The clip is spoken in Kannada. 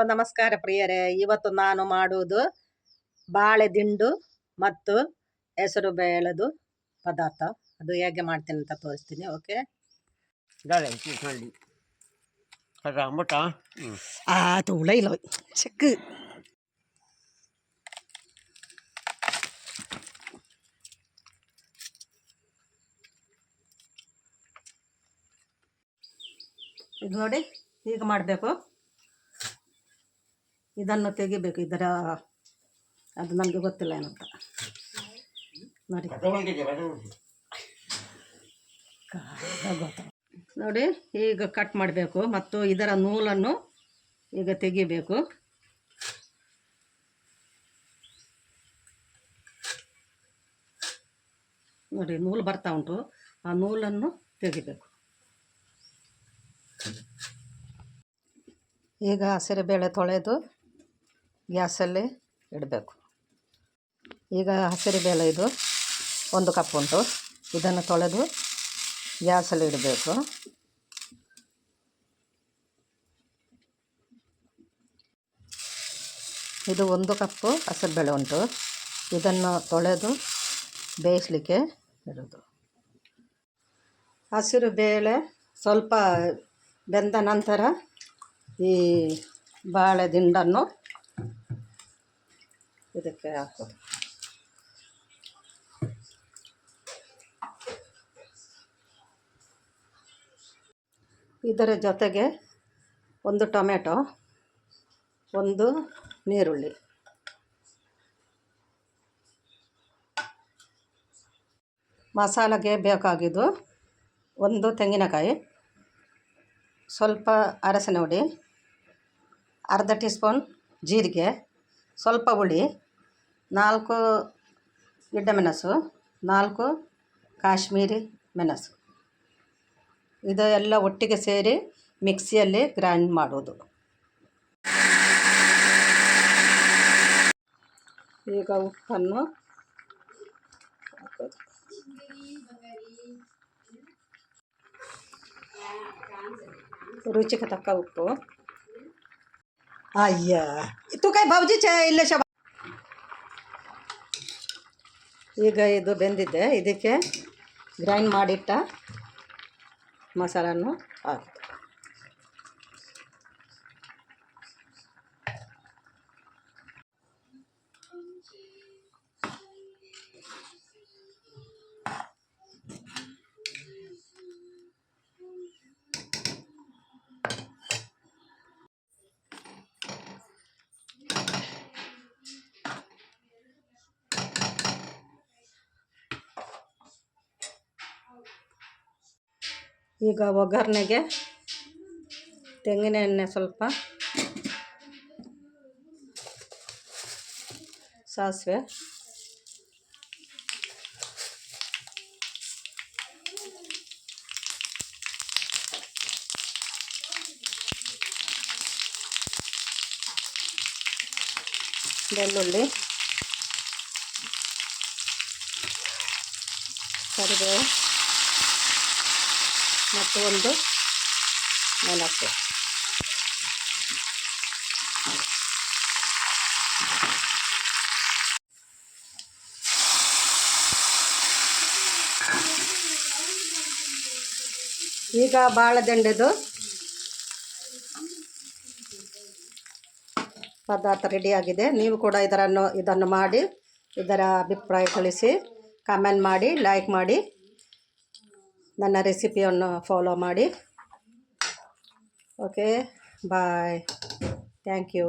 ನಮಸ್ಕಾರ ಪ್ರಿಯರೇ. ಇವತ್ತು ನಾನು ಮಾಡುವುದು ಬಾಳೆ ದಿಂಡು ಮತ್ತು ಹೆಸರು ಬೇಳೆದು ಪದಾರ್ಥ. ಅದು ಹೇಗೆ ಮಾಡ್ತೀನಿ ಅಂತ ತೋರಿಸ್ತೀನಿ. ಓಕೆ, ತುಳ ಇಲ್ಲ ಚೆಕ್. ಇದು ನೋಡಿ, ಹೀಗೆ ಮಾಡಬೇಕು. ಇದನ್ನು ತೆಗಿಬೇಕು. ಇದರ ಅದು ನನಗೆ ಗೊತ್ತಿಲ್ಲ ಏನಂತ ನೋಡಿ. ನೋಡಿ, ಈಗ ಕಟ್ ಮಾಡಬೇಕು ಮತ್ತು ಇದರ ನೂಲನ್ನು ಈಗ ತೆಗಿಬೇಕು. ನೋಡಿ, ನೂಲು ಬರ್ತಾ ಉಂಟು. ಆ ನೂಲನ್ನು ತೆಗಿಬೇಕು. ಈಗ ಹಸಿರುಬೇಳೆ ತೊಳೆದು ಗ್ಯಾಸಲ್ಲಿ ಇಡಬೇಕು. ಈಗ ಹಸಿರುಬೇಳೆ ಇದು 1 ಕಪ್ ಉಂಟು. ಇದನ್ನು ತೊಳೆದು ಗ್ಯಾಸಲ್ಲಿ ಇಡಬೇಕು. ಇದು 1 ಕಪ್ಪು ಹಸಿರುಬೇಳೆ ಉಂಟು. ಇದನ್ನು ತೊಳೆದು ಬೇಯಿಸಲಿಕ್ಕೆ ಇಡೋದು. ಹಸಿರುಬೇಳೆ ಸ್ವಲ್ಪ ಬೆಂದ ನಂತರ ಈ ಬಾಳೆ ದಿಂಡನ್ನು ಇದಕ್ಕೆ ಹಾಕೋದು. ಇದರ ಜೊತೆಗೆ 1 ಟೊಮೆಟೊ, 1 ನೀರುಳ್ಳಿ, ಮಸಾಲೆಗೆ ಬೇಕಾಗಿದ್ದು 1 ತೆಂಗಿನಕಾಯಿ, ಸ್ವಲ್ಪ ಅರಸಿನ ಹುಡಿ, ಅರ್ಧ ಟೀ ಸ್ಪೂನ್ ಜೀರಿಗೆ, ಸ್ವಲ್ಪ ಹುಳಿ, 4 ಗಿಡ್ಡಮೆಣಸು, 4 ಕಾಶ್ಮೀರಿ ಮೆಣಸು. ಇದು ಎಲ್ಲ ಒಟ್ಟಿಗೆ ಸೇರಿ ಮಿಕ್ಸಿಯಲ್ಲಿ ಗ್ರೈಂಡ್ ಮಾಡೋದು. ಈಗ ಉಪ್ಪನ್ನು ಹಾಕೋದು. ರುಚಿಗೆ ತಕ್ಕ ಉಪ್ಪು. ಅಯ್ಯ तू काय भाऊजी ಇಲ್ಲ ಶಬ. ಈಗ ಇದು ಬೆಂದಿದೆ. ಇದಕ್ಕೆ ಗ್ರೈಂಡ್ ಮಾಡಿಟ್ಟ ಮಸಾಲನ್ನು ಹಾಕೋದು. ಈಗ ಒಗ್ಗರಣೆಗೆ ತೆಂಗಿನ ಎಣ್ಣೆ ಸ್ವಲ್ಪ, ಸಾಸಿವೆ, ಬೆಳ್ಳುಳ್ಳಿ, ಕರಿಬೇವು ಮತ್ತು 1 ಮೆಣಸು. ಈಗ ಬಾಳೆದಿಂಡಿದು ಪದಾರ್ಥ ರೆಡಿಯಾಗಿದೆ. ನೀವು ಕೂಡ ಇದನ್ನು ಮಾಡಿ ಇದರ ಅಭಿಪ್ರಾಯ ತಿಳಿಸಿ, ಕಮೆಂಟ್ ಮಾಡಿ, ಲೈಕ್ ಮಾಡಿ, ನನ್ನ ರೆಸಿಪಿಯನ್ನು ಫಾಲೋ ಮಾಡಿ. Okay, bye, thank you.